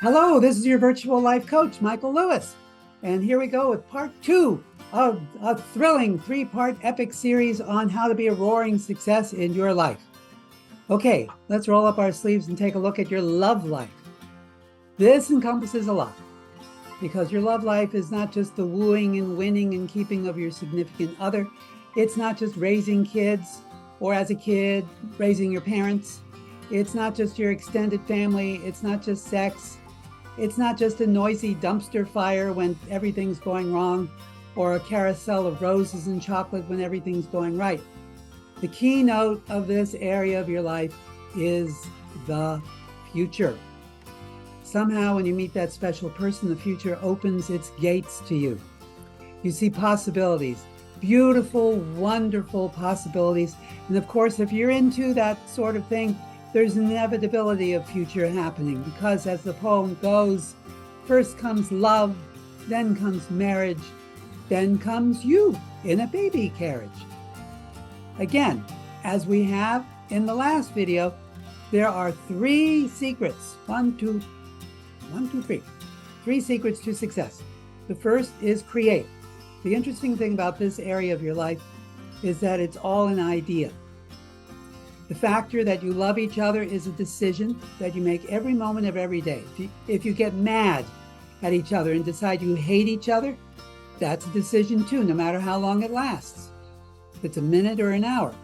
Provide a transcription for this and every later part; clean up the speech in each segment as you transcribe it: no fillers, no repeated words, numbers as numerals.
Hello, this is your virtual life coach, Michael Lewis. And here we go with part 2 of a thrilling 3-part epic series on how to be a roaring success in your life. Okay, let's roll up our sleeves and take a look at your love life. This encompasses a lot because your love life is not just the wooing and winning and keeping of your significant other. It's not just raising kids or as a kid, raising your parents. It's not just your extended family. It's not just sex. It's not just a noisy dumpster fire when everything's going wrong, or a carousel of roses and chocolate when everything's going right. The keynote of this area of your life is the future. Somehow, when you meet that special person, the future opens its gates to you. You see possibilities, beautiful, wonderful possibilities. And of course, if you're into that sort of thing, there's an inevitability of future happening because, as the poem goes, first comes love, then comes marriage, then comes you in a baby carriage. Again, as we have in the last video, there are 3 secrets. 3 secrets to success. The first is create. The interesting thing about this area of your life is that it's all an idea. The factor that you love each other is a decision that you make every moment of every day. If you get mad at each other and decide you hate each other, that's a decision too, no matter how long it lasts. If it's a minute or an hour,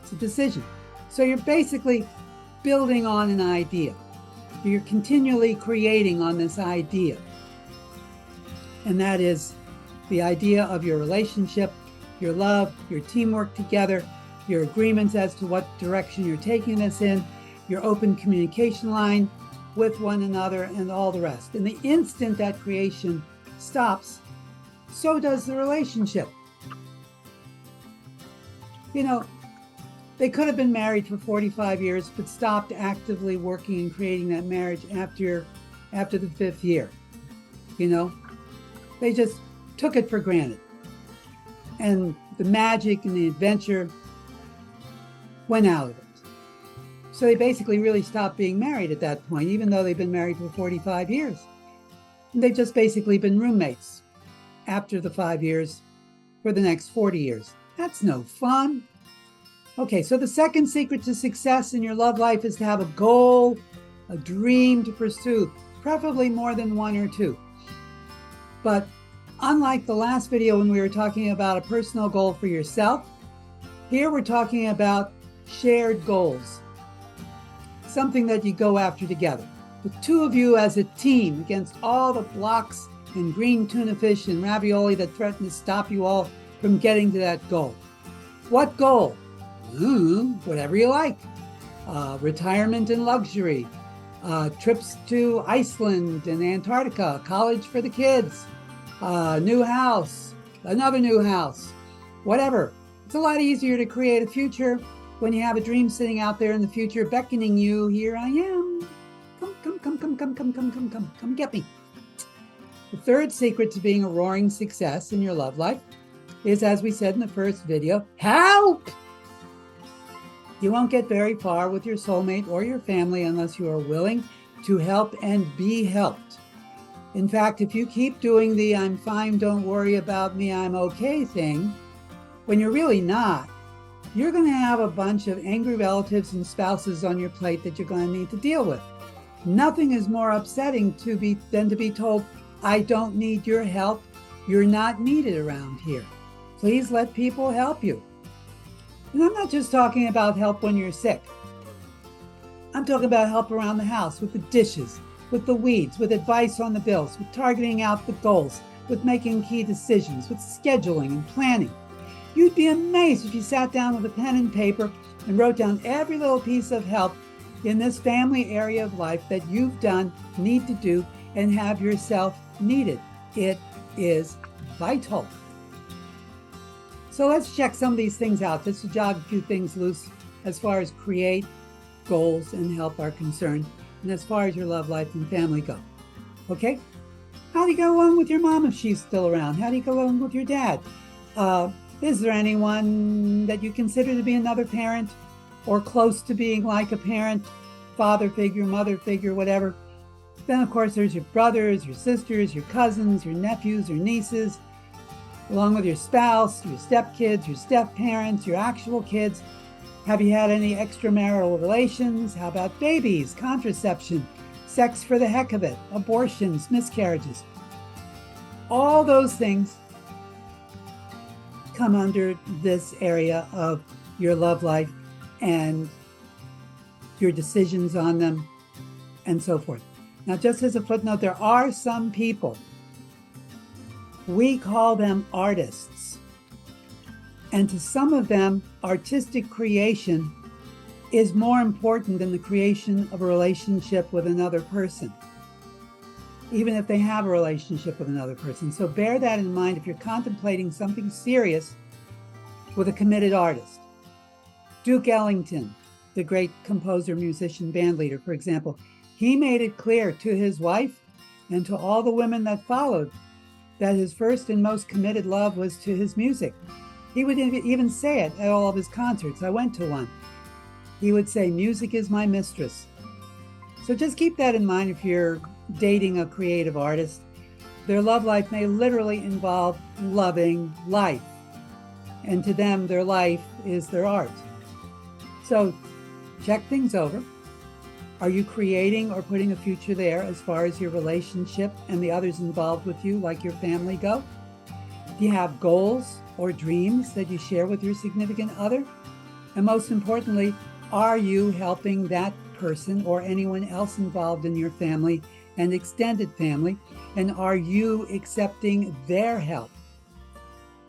it's a decision. So you're basically building on an idea. You're continually creating on this idea. And that is the idea of your relationship, your love, your teamwork together, your agreements as to what direction you're taking this in, your open communication line with one another, and all the rest. And the instant that creation stops, so does the relationship. You know, they could have been married for 45 years, but stopped actively working and creating that marriage after the 5th year. You know, they just took it for granted. And the magic and the adventure went out of it. So they basically really stopped being married at that point, even though they've been married for 45 years. And they've just basically been roommates after the 5 years for the next 40 years. That's no fun. Okay, so the second secret to success in your love life is to have a goal, a dream to pursue, preferably more than 1 or 2. But unlike the last video when we were talking about a personal goal for yourself, here we're talking about shared goals, something that you go after together. The 2 of you as a team against all the blocks and green tuna fish and ravioli that threaten to stop you all from getting to that goal. What goal? Whatever you like. Retirement and luxury, trips to Iceland and Antarctica, college for the kids, new house, another new house, whatever. It's a lot easier to create a future when you have a dream sitting out there in the future beckoning you. Here I am. Come get me. The third secret to being a roaring success in your love life is, as we said in the first video, help! You won't get very far with your soulmate or your family unless you are willing to help and be helped. In fact, if you keep doing the I'm fine, don't worry about me, I'm okay thing, when you're really not, you're going to have a bunch of angry relatives and spouses on your plate that you're going to need to deal with. Nothing is more upsetting than to be told, I don't need your help. You're not needed around here. Please let people help you. And I'm not just talking about help when you're sick. I'm talking about help around the house with the dishes, with the weeds, with advice on the bills, with targeting out the goals, with making key decisions, with scheduling and planning. You'd be amazed if you sat down with a pen and paper and wrote down every little piece of help in this family area of life that you've done, need to do, and have yourself needed. It is vital. So let's check some of these things out, just to jog a few things loose as far as create, goals, and help are concerned, and as far as your love life and family go. Okay? How do you get along with your mom if she's still around? How do you get along with your dad? Is there anyone that you consider to be another parent or close to being like a parent, father figure, mother figure, whatever, Then, of course, there's your brothers, your sisters, your cousins, your nephews, your nieces, along with your spouse, your stepkids, your step-parents, your actual kids. Have you had any extramarital relations? How about babies, contraception, sex for the heck of it, abortions, miscarriages? All those things come under this area of your love life and your decisions on them and so forth. Now, just as a footnote, there are some people, we call them artists. And to some of them, artistic creation is more important than the creation of a relationship with another person, even if they have a relationship with another person. So bear that in mind if you're contemplating something serious with a committed artist. Duke Ellington, the great composer, musician, band leader, for example, he made it clear to his wife and to all the women that followed that his first and most committed love was to his music. He would even say it at all of his concerts. I went to one. He would say, "Music is my mistress." So just keep that in mind if you're dating a creative artist. Their love life may literally involve loving life. And to them, their life is their art. So check things over. Are you creating or putting a future there as far as your relationship and the others involved with you, like your family, go? Do you have goals or dreams that you share with your significant other? And most importantly, are you helping that person or anyone else involved in your family and extended family? And are you accepting their help?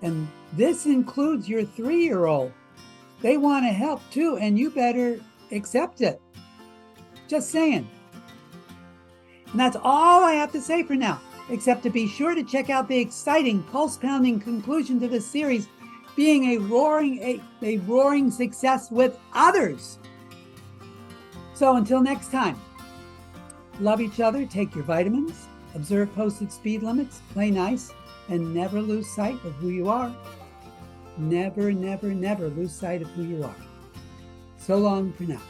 And this includes your 3-year-old. They want to help too, and you better accept it. Just saying. And that's all I have to say for now, except to be sure to check out the exciting, pulse-pounding conclusion to this series, being a roaring success with others. So until next time, love each other, take your vitamins, observe posted speed limits, play nice, and never lose sight of who you are. Never, never, never lose sight of who you are. So long for now.